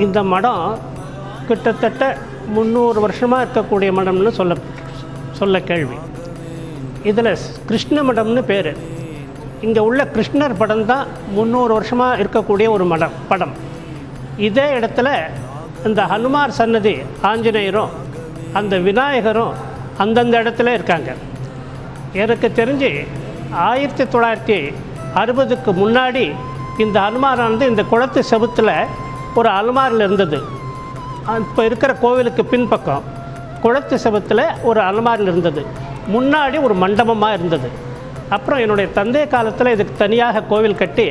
இந்த மடம் கிட்டத்தட்ட 300 வருஷமாக இருக்கக்கூடிய மடம்னு சொல்ல கேள்வி. இதில் கிருஷ்ண மடம்னு பேர். இங்கே உள்ள கிருஷ்ணர் படம் தான் 300 வருஷமாக இருக்கக்கூடிய ஒரு படம். இதே இடத்துல இந்த ஹனுமார் சன்னதி ஆஞ்சநேயரும் அந்த விநாயகரும் அந்தந்த இடத்துல இருக்காங்க. எனக்கு தெரிஞ்சு 1960க்கு முன்னாடி இந்த அலுமாரானது இந்த குளத்து செவுத்தில் ஒரு அலுமாரில் இருந்தது. இப்போ இருக்கிற கோவிலுக்கு பின்பக்கம் குளத்து செவுத்தில் ஒரு அலுமாரில் இருந்தது. முன்னாடி ஒரு மண்டபமாக இருந்தது. அப்புறம் என்னுடைய தந்தை காலத்தில் இதுக்கு தனியாக கோவில் கட்டி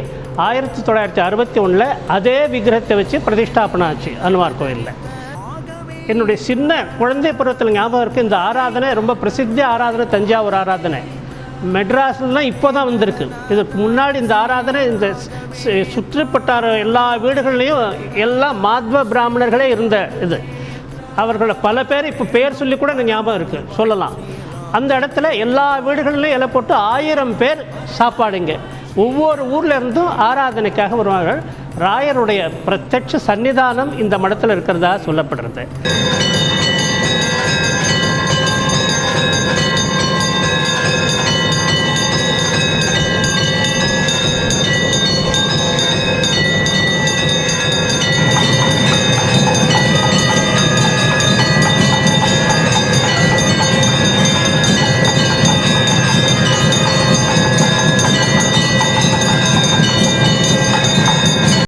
1961 அதே விக்கிரகத்தை வச்சு பிரதிஷ்டாபனை ஆச்சு அனுமார் கோவிலில். என்னுடைய சின்ன குழந்தை பருவத்தில் ஞாபகம் இருக்குது. இந்த ஆராதனை ரொம்ப பிரசித்தி ஆராதனை, தஞ்சாவூர் ஆராதனை. மெட்ராஸ்லாம் இப்போ தான் வந்திருக்கு. இதுக்கு முன்னாடி இந்த ஆராதனை இந்த சுற்றுப்பட்டார எல்லா வீடுகள்லேயும் எல்லாம் மாத்வ பிராமணர்களே இருந்த இது. அவர்களை பல பேர் இப்போ பேர் சொல்லி கூட எனக்கு ஞாபகம் இருக்குது, சொல்லலாம். அந்த இடத்துல எல்லா வீடுகள்லையும் இலை போட்டு 1000 பேர் சாப்பாடுங்க. ஒவ்வொரு ஊரில் இருந்தும் ஆராதனைக்காக வருவார்கள். ராயருடைய பிரத்யட்ச சன்னிதானம் இந்த மடத்தில் இருக்கிறதா சொல்லப்படுறது.